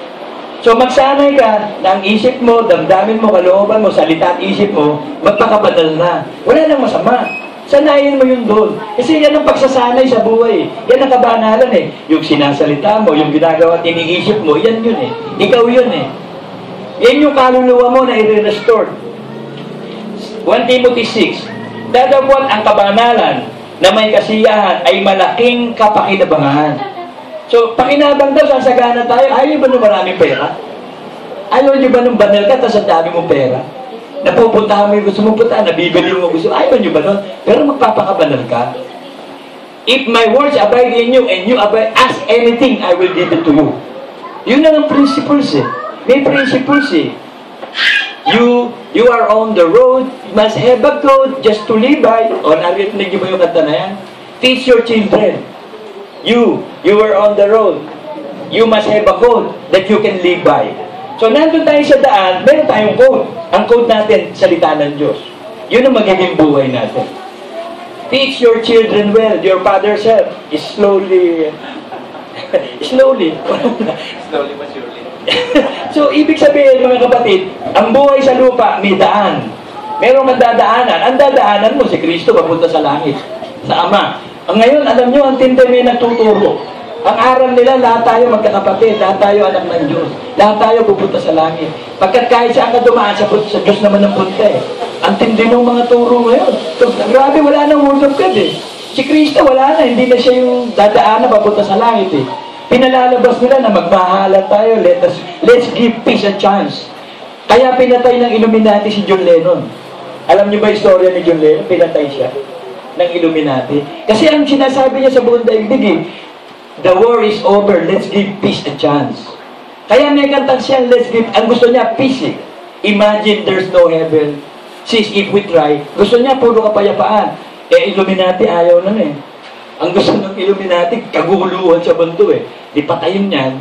So magsanay ka na ang isip mo, damdamin mo, kalooban mo, salita at isip mo, magpakabanal na. Wala nang masama. Sanayin mo yun doon. Kasi yan ang pagsasanay sa buhay. Yan ang kabanalan eh. Yung sinasalita mo, yung ginagawa at iniisip mo, yan yun eh. Ikaw yun eh. Yan yung kaluluwa mo na i-restore. 1 Timothy 6. Dadapot ang kabanalan na may kasiyahan ay malaking kapakinabangan. So, pakinabang daw, sasagana tayo. Ayaw ba nung maraming pera? Ayaw nyo ba nung banal ka, tapos ang dami mong pera? Napupuntahan mo yung gusto mong puntahan, nabibili mo gusto. Ayaw nyo ba nun? Pero magpapakabanal ka. If my words abide in you, and you abide, ask anything, I will give it to you. Yun lang ang principles eh. May principles eh. You You are on the road, must have a code just to live by. O, narinig niyo ba yung kanta na yan? Teach your children. You are on the road. You must have a code that you can live by. So, nandun tayo sa daan, meron tayong code. Ang code natin, salita ng Diyos. Yun ang magiging buhay natin. Teach your children well. Your father said, slowly but surely. So, ibig sabihin, mga kapatid, ang buhay sa lupa, may daan. Meron kang dadaanan. Ang dadaanan mo, si Kristo, papunta sa langit, sa Ama. Ang ngayon, alam nyo, ang tindi may nagtuturo. Ang aral nila, lahat tayo magkakapatid, lahat tayo anak ng Diyos. Lahat tayo pupunta sa langit. Pagkat kahit saan ka dumaan, sa Diyos naman ang punta eh. Ang tindi ng mga turo ngayon. So, grabe, wala nang word of God eh. Si Kristo, wala na. Hindi na siya yung dadaanan papunta sa langit eh. Pinalalabas nila na magmahalan tayo. Let's give peace a chance. Kaya pinatay ng Illuminati si John Lennon. Alam niyo ba istorya ni John Lennon? Pinatay siya ng Illuminati. Kasi ang sinasabi niya sa buong daigdig eh, the war is over, let's give peace a chance. Kaya may kantang siya, ang gusto niya, peace eh. Imagine there's no heaven. Sis, if we try, gusto niya puro kapayapaan. Illuminati ayaw nun eh. Ang gusto ng Illuminati, kaguluhan sa mundo eh. Di patayin niyan.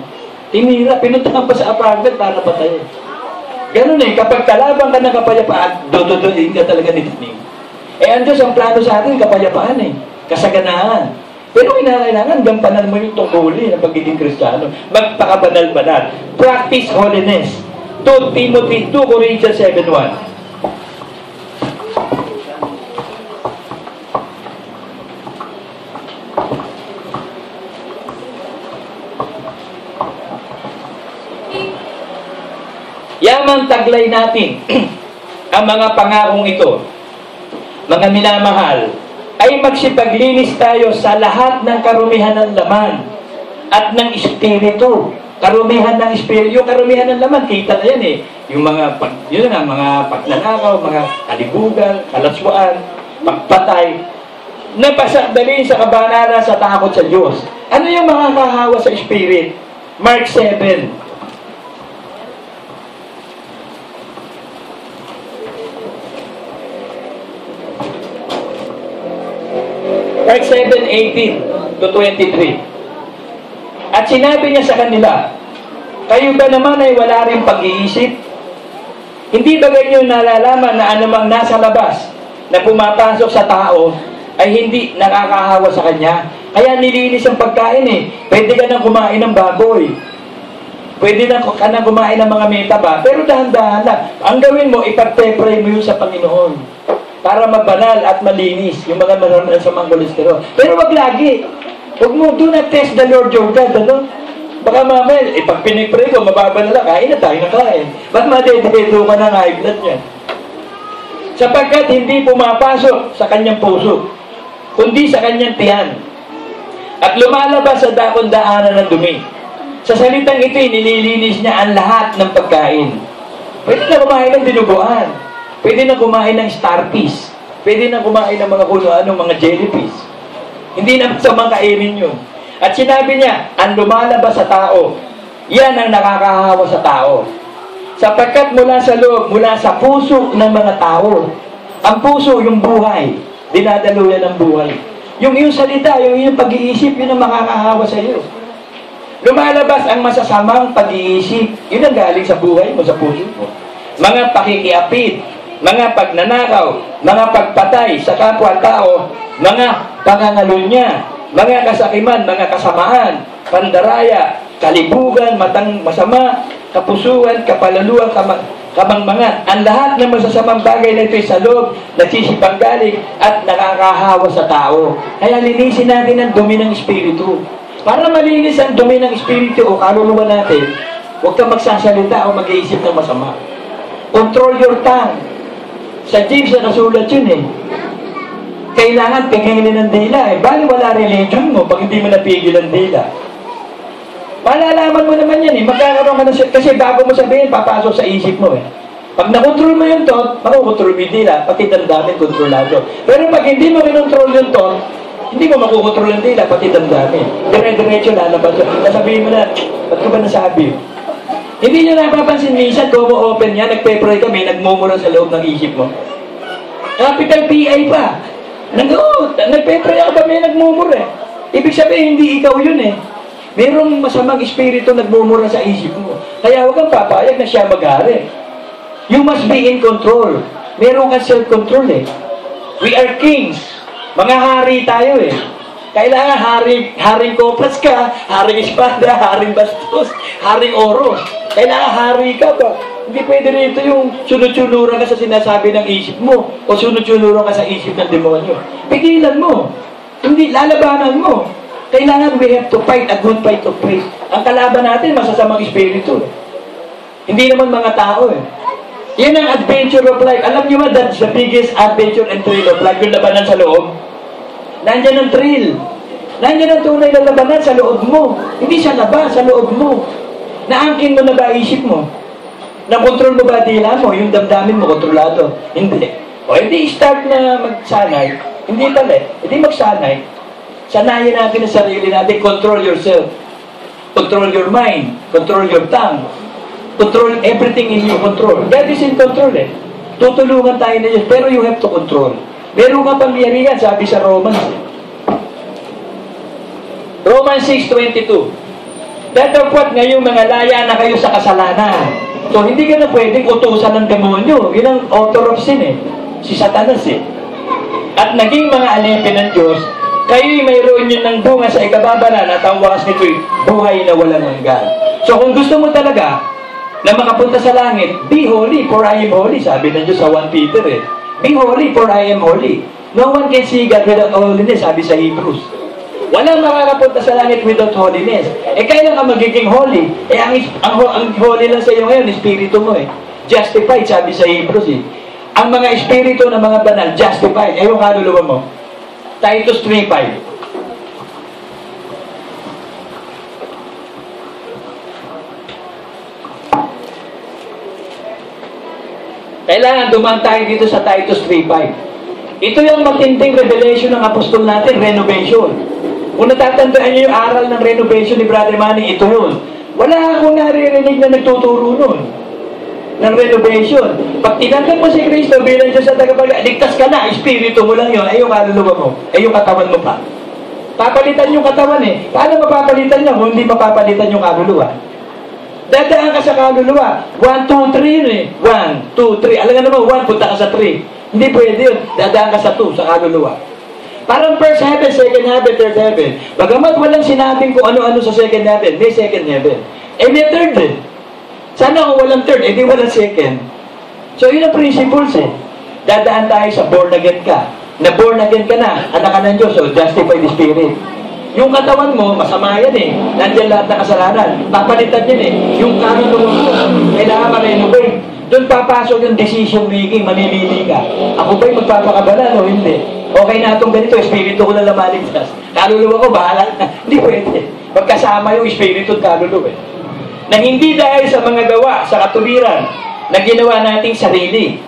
Tinira, pinuntahan pa sa apartment para patayin. Ganun eh, kapag kalaban ka ng kapayapaan, dododoin ka talaga ni Tining. Ang Diyos, ang plano sa atin, kapayapaan eh. Kasaganaan. Pero kinakailangan, gampanan mo yung tungkoli ng pagiging Kristiyano. Magpakabanal-banal. Practice holiness. 2 Corinthians 7:1. Yamang taglay natin ang mga pangakong ito. Mga minamahal, ay magsipaglinis tayo sa lahat ng karumihan ng laman at ng espiritu. Karumihan ng espiritu, yung karumihan ng laman, kita na yan eh. Yung mga, mga pagnanakaw, mga kalibugan, kalaswaan, pagpatay, napasakdalin sa kabanalan sa takot sa Diyos. Ano yung mga kahawa sa spirit? Mark 7. Mark 7:18 to 23. At sinabi niya sa kanila, kayo ba naman ay wala rin pag-iisip? Hindi ba ganyo nalalaman na anumang nasa labas na pumapasok sa tao ay hindi nakakahawa sa kanya? Kaya nilinis ang pagkain eh. Pwede ka nang kumain ng baboy. Pwede ka nang kumain ng mga metaba. Pero dahan-dahan lang. Ang gawin mo, ipag-pray mo yun sa Panginoon. Para mabanal at malinis yung mga maraming sa mga kolesterol. Pero wag lagi. Huwag mo, do not test the Lord your God, ano? Baka mamaya, pag pinipray ko, mababa na lang, kain na tayo na kain. Ba't madededo ka ng high blood niya? Sapagkat hindi pumapasok sa kanyang puso, kundi sa kanyang tiyan. At lumalabas sa dakon-daanan ng dumi. Sa salitang ito, nililinis niya ang lahat ng pagkain. Pwede na kumain ng dinuguan. Pwede na kumain ng starfish. Pwede na kumain ng mga mga jellyfish. Hindi na masamang kainin yun. At sinabi niya, ang lumalabas sa tao, yan ang nakakahawa sa tao. Sapagkat mula sa loob, mula sa puso ng mga tao, ang puso, yung buhay, dinadalo yan ng buhay. Yung salita, yung pag-iisip, yun ang makakahawa sa iyo. Lumalabas ang masasamang pag-iisip, yun ang galing sa buhay mo, sa puso mo. Mga pakikiapid, mga pagnanakaw, mga pagpatay sa kapwa-tao, mga pangangalunya, mga kasakiman, mga kasamaan, pandaraya, kalibugan, matang masama, kapusuan, kapalaluan, kamangmangan. Ang lahat ng masasamang bagay na ito'y sa loob, nagsisipanggaling at nakakahawa sa tao. Kaya linisin natin ang dumi ng Espiritu. Para malinis ang dumi ng Espiritu o kaluluwa natin, huwag kang magsasalita o mag-iisip ng masama. Control your tongue. Sa James na nasulat yun eh. Kailangan tinginin ng dila eh. Bali wala religion mo pag hindi mo napigil ang dila. Malalaman mo naman yan eh. Magkakaroon ka na kasi bago mo sabihin, papasok sa isip mo eh. Pag nakontrol mo yung thought, makukontrol mo yung dila, pati damdamin kontrolado. Pero pag hindi mo kinontrol yung thought, hindi mo makukontrol yung dila, pati damdamin. Dire-diretso lalabas. Nasabihin mo na, ba't ko ba nasabi? Hindi nyo napapansin minsan, kung open yan, nagpe-pray kami, nagmumura sa loob ng isip mo. Capital PI pa. Nagpe-pray ako ba may nagmumura eh. Ibig sabihin, hindi ikaw yun eh. Merong masamang espiritu nagmumura sa isip mo. Kaya huwag kang papayag na siya mag-hari. You must be in control. Meron kang self-control eh. We are kings. Mga hari tayo eh. Kailangan haring koplas ka, haring espada, haring bastos, haring oro. Kailangan hari ka ba? Hindi pwede rito yung sunod-sunuran ka sa sinasabi ng isip mo o sunod-sunuran ka sa isip ng demonyo. Pigilan mo. Hindi, lalabanan mo. Kailangan we have to fight a good fight of faith. Ang kalaban natin, masasamang espiritu. Hindi naman mga tao eh. Yan ang adventure of life. Alam niyo ba, that's the biggest adventure and thrill of life, yung labanan sa loob. Nandiyan ang thrill. Nandiyan ang tunay na labanan sa loob mo. Hindi sa labas, sa loob mo. Naangkin mo na ba isip mo? Nakontrol mo ba dila mo? Yung damdamin mo, kontrolado. Hindi. O hindi start na magsanay. Hindi pala eh. Hindi magsanay. Sanayin natin ang sarili natin. Control yourself. Control your mind. Control your tongue. Control everything in you. Control. God is in control eh. Tutulungan tayo na yun. Pero you have to control. Meron ka pangyarihan, sabi sa Romans. Romans 6:22. Datapwat ngayong mga laya na kayo sa kasalanan. So, hindi ka na pwedeng utusan ng demonyo. Yun ang author of sin eh. Si Satanas eh. At naging mga alipin ng Diyos, kayo'y mayroon yun ng bunga sa ikababalan at ang wakas nito'y buhay na walang hanggan. So, kung gusto mo talaga na makapunta sa langit, be holy for I am holy. Sabi ng Diyos sa 1 Peter eh. Be holy for I am holy. No one can see God without holiness, sabi sa Hebrews. Walang makakapunta sa langit without holiness. Eh, kailan ka magiging holy? Eh, ang holy lang sa iyo ngayon, espiritu mo eh. Justified, sabi sa Hebrews eh. Ang mga espiritu ng mga banal, justified. Eh, yung kaluluwa mo. Titus 3:5. Kailangan dumaan tayo dito sa Titus 3:5. Ito yung matinding revelation ng apostol natin, renovation. Kung natatandaan niyo yung aral ng renovation ni Brother Manny, ito yun. Wala akong naririnig na nagtuturo nun ng renovation. Pag tinanggap mo si Kristo bilang Diyos sa tagapagligtas, ligtas ka na, espiritu mo lang yun, ay yung kaluluwa mo, ay yung katawan mo pa. Papalitan yung katawan eh. Paano mapapalitan niya kung hindi mapapalitan yung kaluluwa? Dadaan ka sa kaluluwa. 1, 2, 3 yun eh. 1, 2, 3. Alam nga naman, 1, punta ka sa 3. Hindi pwede yun. Dadaan ka sa 2, sa kaluluwa. Parang first heaven, second heaven, third heaven. Bagamat walang sinabing kung ano-ano sa second heaven, may second heaven. Eh, may third eh. Sana kung walang third, eh di walang second. So, yun ang principles eh. Dadaan tayo sa born again ka. Na born again ka na, anak ka ng Diyos, so justified spirit. Yung katawan mo, masama yan eh. Nandiyan lahat ng kasalanan. Papalitan yan eh. Yung kaluluwa mo, kailangan ma-renovate. Doon papasok yung decision making, mamimili ka. Ako ba'y magpapakabala o hindi? Okay na itong ganito, espiritu ko na lamaligtas. Kaluluwa ko, bahala na. Hindi pwede. Magkasama yung espiritu at kaluluwa. Na hindi dahil sa mga gawa, sa katuwiran, na ginawa nating sarili.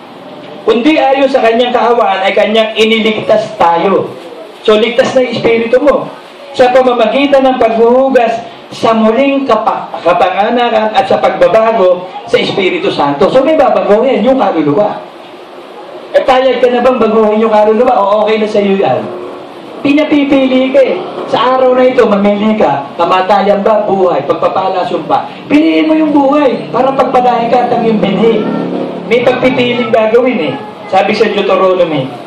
Kundi ayon sa kanyang kaawaan ay kanyang iniligtas tayo. So, ligtas na yung espiritu mo. Sa pamamagitan ng paghuhugas sa muling kapanganakan at sa pagbabago sa Espiritu Santo. So, may babaguhin yung kaluluwa. E tayag ka na bang baguhin yung kaluluwa o okay na sa iyo yan? Pinapipili ka eh. Sa araw na ito, mamili ka. Kamatayan ba? Buhay. Pagpapala, sumpa. Piliin mo yung buhay para pagpalain ka at ang yung binhi. May pagpipiling gagawin eh. Sabi sa Deuteronomy.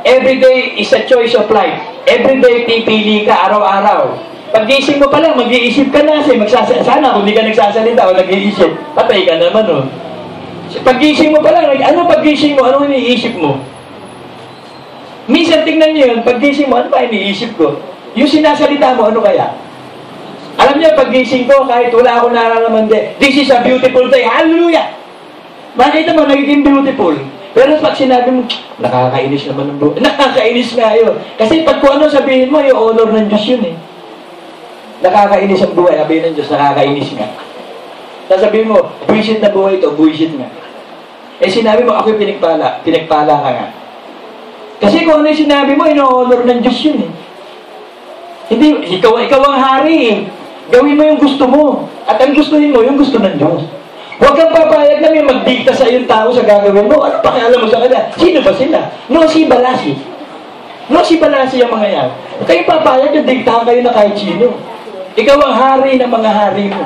Every day is a choice of life. Every day pipili ka araw-araw. Pag-iisip mo pa lang, mag-iisip ka na kasi sana kung hindi ka nagsasalita o nag-iisip, patay ka naman oh. Pag-iisip mo pa lang, ano pag-iisip mo? Ano iniisip mo? Minsan tingnan niyo yun, pag-iisip mo, ano pa iniisip ko? Yung sinasalita mo, ano kaya? Alam niyo, pag-iisip ko, kahit wala akong nararamdaman din, this is a beautiful day, hallelujah! Makita mo, nagiging beautiful. Pero pag sinabi mo, nakakainis naman ng buhay. Nakakainis nga yun. Kasi pag kung ano sabihin mo, yung honor ng Diyos yun eh. Nakakainis ang buhay. Sabihin ng Diyos, nakakainis nga. Sasabihin mo, buwisit na buhay ito, buwisit nga. Eh sinabi mo, ako'y pinagpala. Pinagpala ka nga. Kasi kung ano yung sinabi mo, ino-honor ng Diyos yun eh. Hindi, ikaw ang hari eh. Gawin mo yung gusto mo. At ang gustuhin mo, yung gusto ng Diyos. Huwag kang papayag na may magdikta sa iyong tao sa gagawin mo. Ano pakialam mo sa kanila? Sino ba sila? No si Balasi. No si Balasi ang mga yan. Kayo papayag na diktahan kayo na kahit sino. Ikaw ang hari ng mga hari mo.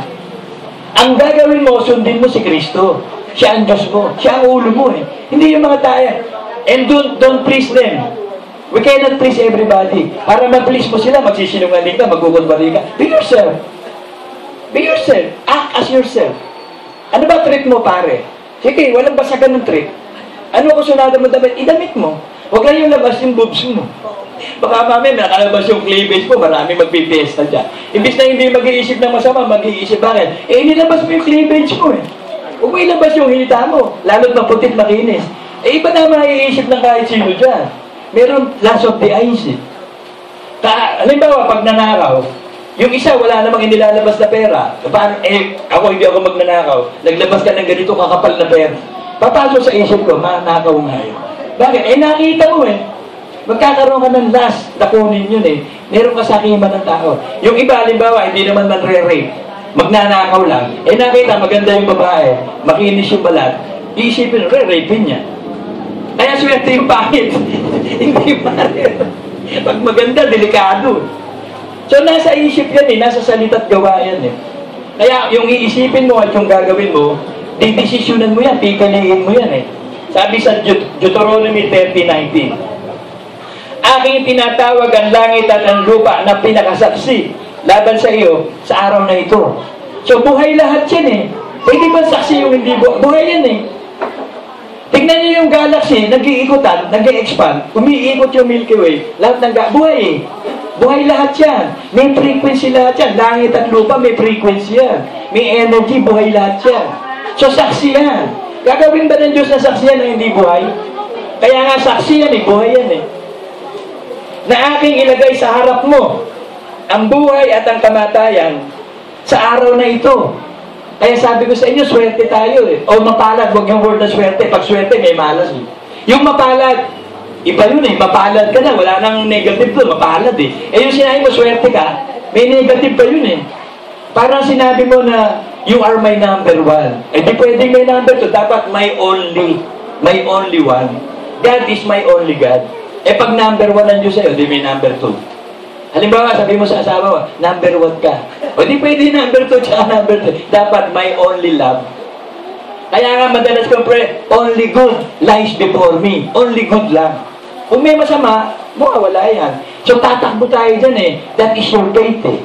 Ang gagawin mo, sundin mo si Kristo. Siya ang Diyos mo. Siya ang ulo mo eh. Hindi yung mga tayo. And don't please them. We cannot please everybody. Para ma-please mo sila, magsisinungaling ka, magkukunwari ka. Be yourself. Be yourself. Act as yourself. Ano ba trip mo, pare? Sige, walang basagan ng trip. Ano kung sunada mo damit? Idamit mo. Huwag lang yung labas yung boobs mo. Baka mamaya nakalabas yung cleavage mo, marami magpipiesta dyan. Imbis na hindi mag-iisip ng masama, mag-iisip bakit? Eh, nilabas mo yung cleavage mo eh. Huwag mo ilabas yung hinita mo, lalo't maputit makinis. Eh, iba na maiisip ng kahit sino dyan. Meron last of the eyes eh. Halimbawa, pag nanakaw, yung isa, wala namang inilalabas na pera. Paano, ako hindi ako magnanakaw. Naglabas ka ng ganito kakapal na pera. Papasok sa isip ko, manakaw nga yun. Bakit? Nakita mo eh. Magkakaroon ka ng last na kunin yun eh. Meron kasakiman ng tao. Yung iba, halimbawa, hindi naman manre-rape. Magnanakaw lang. Nakita, maganda yung babae. Makinis yung balat. Iisipin, re-rapein niya. Kaya swerte yung pangit. Hindi pare. Pag maganda, delikado. So, nasa isip yan eh. Nasa salita't gawa yan eh. Kaya, yung iisipin mo at yung gagawin mo, didesisyonan mo yan, pipiliin mo yan eh. Sabi sa Deuteronomy 30:19, aking tinatawag ang langit at ang lupa na pinakasaksi laban sa iyo sa araw na ito. So, buhay lahat yan eh. Pwede ba saksi yung hindi buhay yan eh. Tignan niyo yung galaxy, nag-iikutan, nag-expand, umiikot yung Milky Way, lahat ng buhay eh. Buhay lahat yan. May frequency lahat yan. Langit at lupa, may frequency yan. May energy, buhay lahat yan. So, saksi yan. Gagawin ba ng Diyos na saksi yan na hindi buhay? Kaya nga saksi yan eh, buhay yan eh. Na aking ilagay sa harap mo ang buhay at ang kamatayan sa araw na ito. Kaya sabi ko sa inyo, swerte tayo eh. O mapalad, huwag yung word na swerte. Pag swerte, may malas eh. Yung mapalad, iba yun eh. Mapalad ka na, wala nang negative doon, mapalad eh. Yung sinabi mo, swerte ka, may negative pa yun eh. Parang sinabi mo na, you are my number one. Di pwedeng may number two, dapat my only one. God is my only God. Pag number one ang Diyos sa'yo, di may number two. Halimbawa, sabi mo sa asawa mo, number one ka. O di pwede number two tsaka number two. Dapat my only love. Kaya nga madalas kong pray, only good lies before me. Only good lang. Kung may masama, mawawala yan. So tatakbo tayo dyan eh. That is your faith eh.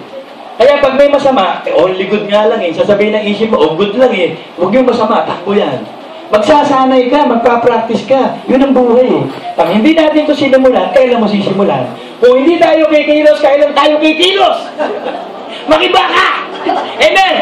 Kaya pag may masama, only good nga lang eh. Sasabihin ng isip mo, good lang eh. Huwag yung masama, takbo yan. Magsasanay ka, magpa-practice ka. Yun ang buhay eh. Pag hindi natin ito sinimulan, kailan mo sisimulan? Kung hindi tayo kikilos, kailan tayo kikilos? Makiba ka! Amen!